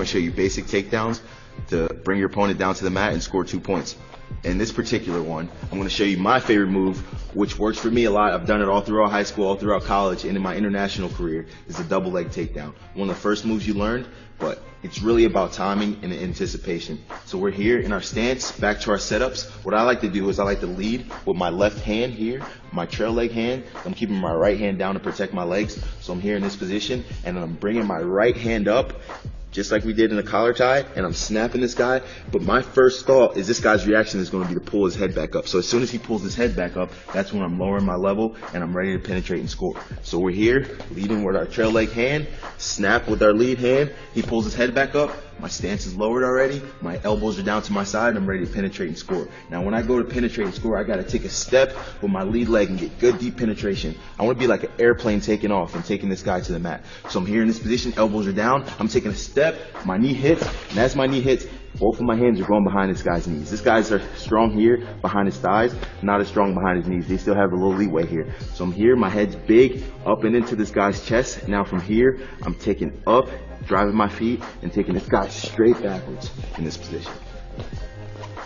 to show you basic takedowns to bring your opponent down to the mat and score 2 points. In this particular one, I'm going to show you my favorite move, which works for me a lot. I've done it all throughout high school, all throughout college, and in my international career, is a double leg takedown. One of the first moves you learned, but it's really about timing and anticipation. So we're here in our stance, back to our setups. What I like to do is I like to lead with my left hand here, my trail leg hand. I'm keeping my right hand down to protect my legs. So I'm here in this position, and I'm bringing my right hand up, just like we did in the collar tie, and I'm snapping this guy. But my first thought is this guy's reaction is going to be to pull his head back up. So as soon as he pulls his head back up, that's when I'm lowering my level and I'm ready to penetrate and score. So we're here, leading with our trail leg hand, snap with our lead hand. He pulls his head back up. My stance is lowered already. My elbows are down to my side, and I'm ready to penetrate and score. Now, when I go to penetrate and score, I got to take a step with my lead leg and get good deep penetration. I want to be like an airplane taking off and taking this guy to the mat. So I'm here in this position, elbows are down. I'm taking a step, my knee hits, and as my knee hits, both of my hands are going behind this guy's knees. This guy's are strong here behind his thighs, not as strong behind his knees. They still have a little leeway here. So I'm here, my head's big, up and into this guy's chest. Now from here, I'm taking up, driving my feet, and taking this guy straight backwards in this position.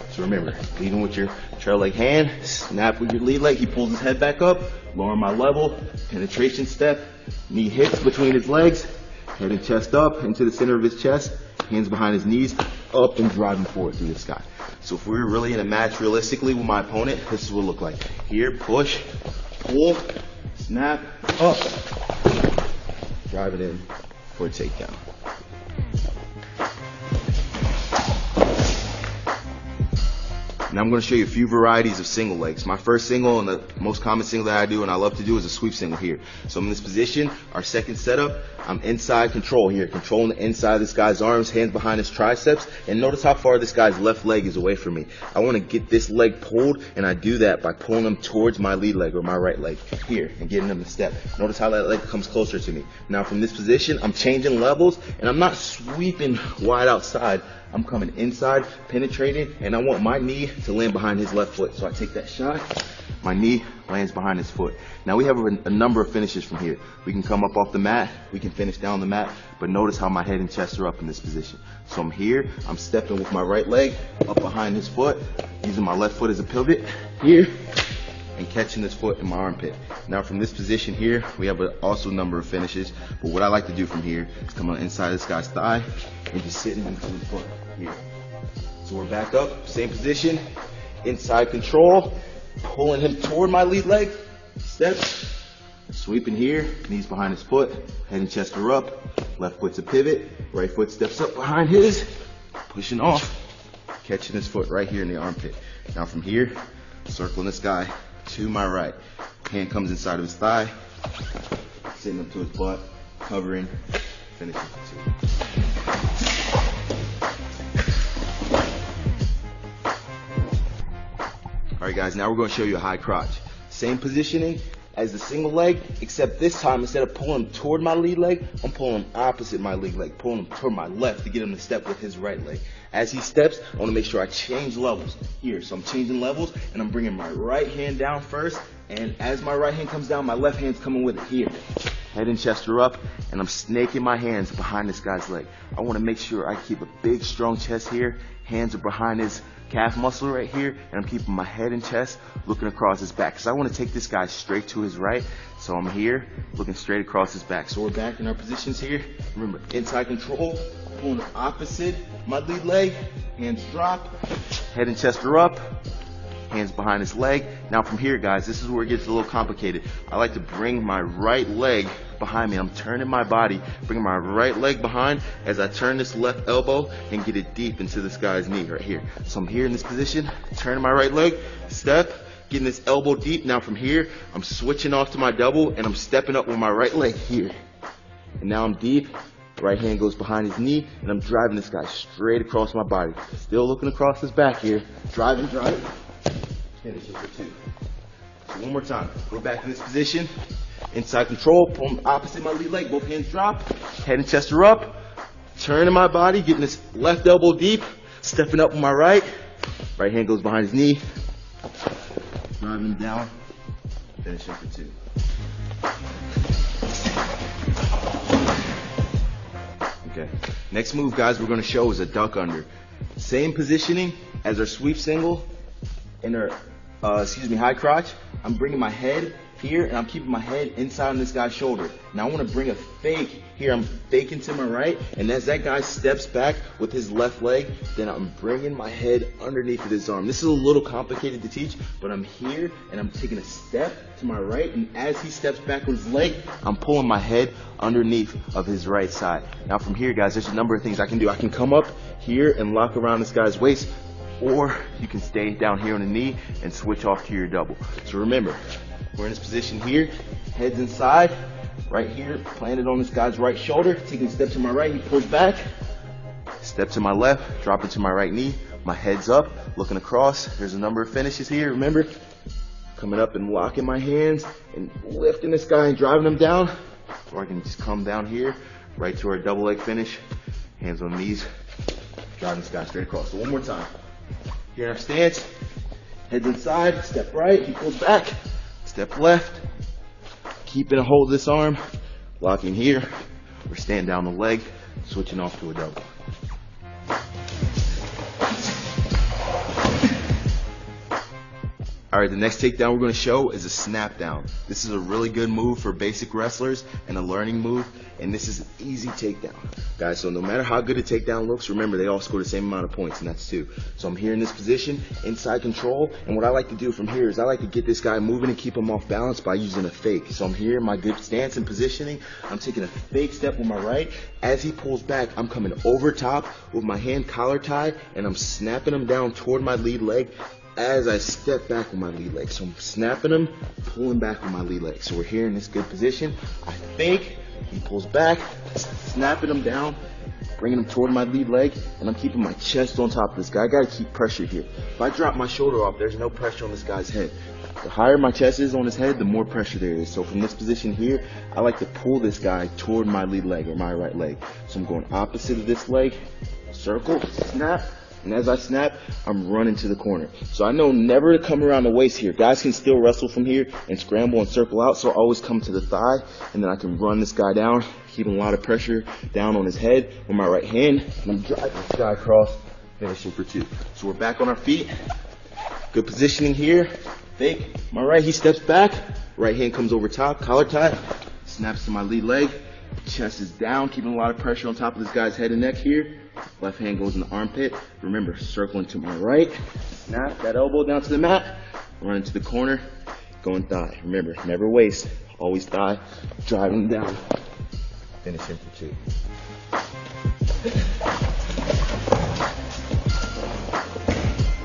So remember, leading with your trail leg hand, snap with your lead leg, he pulls his head back up, lower my level, penetration step, knee hits between his legs, head and chest up into the center of his chest, hands behind his knees, up and driving forward through this guy. So if we're really in a match realistically with my opponent, this is what it look like. Here, push, pull, snap, up, drive it in for a takedown. Now I'm going to show you a few varieties of single legs. My first single and the most common single that I do and I love to do is a sweep single here. So I'm in this position, our second setup, I'm inside control here, controlling the inside of this guy's arms, hands behind his triceps, and notice how far this guy's left leg is away from me. I want to get this leg pulled, and I do that by pulling him towards my lead leg or my right leg here and getting him to step. Notice how that leg comes closer to me. Now from this position, I'm changing levels, and I'm not sweeping wide outside. I'm coming inside, penetrating, and I want my knee to land behind his left foot. So I take that shot, my knee lands behind his foot. Now we have a number of finishes from here. We can come up off the mat, we can finish down the mat, but notice how my head and chest are up in this position. So I'm here, I'm stepping with my right leg up behind his foot, using my left foot as a pivot here, and catching this foot in my armpit. Now from this position here, we have also a number of finishes, but what I like to do from here is come on inside this guy's thigh and just sitting into his foot here. So we're back up, same position, inside control, pulling him toward my lead leg, step, sweeping here, knees behind his foot, head and chest are up, left foot's a pivot, right foot steps up behind his, pushing off, catching his foot right here in the armpit. Now from here, circling this guy to my right. Hand comes inside of his thigh, sitting up to his butt, covering, finishing for 2. Alright guys, now we're going to show you a high crotch. Same positioning as the single leg, except this time instead of pulling him toward my lead leg, I'm pulling him opposite my lead leg, pulling him toward my left to get him to step with his right leg. As he steps, I want to make sure I change levels here. So I'm changing levels and I'm bringing my right hand down first, and as my right hand comes down, my left hand's coming with it here. Head and chest are up, and I'm snaking my hands behind this guy's leg. I want to make sure I keep a big, strong chest here. Hands are behind his calf muscle right here, and I'm keeping my head and chest looking across his back because I want to take this guy straight to his right. So I'm here looking straight across his back. So we're back in our positions here. Remember, inside control, pulling opposite my lead leg, hands drop, head and chest are up, hands behind his leg. Now from here, guys, this is where it gets a little complicated. I like to bring my right leg behind me. I'm turning my body, bringing my right leg behind as I turn this left elbow and get it deep into this guy's knee right here. So I'm here in this position, turning my right leg, step, getting this elbow deep. Now from here, I'm switching off to my double and I'm stepping up with my right leg here. And now I'm deep. Right hand goes behind his knee, and I'm driving this guy straight across my body. Still looking across his back here. Driving. Finish it for 2. So one more time. Go back in this position. Inside control, pull opposite my lead leg. Both hands drop. Head and chest are up. Turning my body, getting this left elbow deep. Stepping up with my right. Right hand goes behind his knee. Driving down. Finish it for 2. Okay. Next move, guys, we're going to show is a duck under. Same positioning as our sweep single and our, high crotch. I'm bringing my head here and I'm keeping my head inside on this guy's shoulder. Now I want to bring a fake here. I'm faking to my right, and as that guy steps back with his left leg, then I'm bringing my head underneath of his arm. This is a little complicated to teach, but I'm here and I'm taking a step to my right, and as he steps back with his leg, I'm pulling my head underneath of his right side. Now from here, guys, there's a number of things I can do. I can come up here and lock around this guy's waist, or you can stay down here on the knee and switch off to your double. So remember, we're in this position here, head's inside, right here, planted on this guy's right shoulder, taking a step to my right, he pulls back, step to my left, drop into my right knee, my head's up, looking across. There's a number of finishes here, remember, coming up and locking my hands and lifting this guy and driving him down, or I can just come down here, right to our double leg finish, hands on knees, driving this guy straight across. So one more time. Here in our stance, head's inside, step right, he pulls back, step left, keeping a hold of this arm, locking here, or stand down the leg, switching off to a double. All right, the next takedown we're going to show is a snap down. This is a really good move for basic wrestlers and a learning move, and this is an easy takedown. Guys, so no matter how good a takedown looks, remember they all score the same amount of points, and that's 2. So I'm here in this position, inside control, and what I like to do from here is I like to get this guy moving and keep him off balance by using a fake. So I'm here in my good stance and positioning. I'm taking a fake step with my right. As he pulls back, I'm coming over top with my hand collar tied, and I'm snapping him down toward my lead leg as I step back with my lead leg. So I'm snapping him, pulling back with my lead leg. So we're here in this good position. I fake, he pulls back, snapping him down, bringing him toward my lead leg, and I'm keeping my chest on top of this guy. I gotta keep pressure here. If I drop my shoulder off, there's no pressure on this guy's head. The higher my chest is on his head, the more pressure there is. So from this position here, I like to pull this guy toward my lead leg or my right leg. So I'm going opposite of this leg, circle, snap, and as I snap, I'm running to the corner. So I know never to come around the waist here. Guys can still wrestle from here and scramble and circle out, so I always come to the thigh, and then I can run this guy down, keeping a lot of pressure down on his head with my right hand, and I'm driving this guy across, finishing for 2. So we're back on our feet. Good positioning here. Fake. My right, he steps back. Right hand comes over top, collar tie, snaps to my lead leg. Chest is down, keeping a lot of pressure on top of this guy's head and neck here. Left hand goes in the armpit. Remember, circling to my right. Snap that elbow down to the mat. Running to the corner. Going thigh. Remember, never waist. Always thigh. Driving down. Finishing for 2.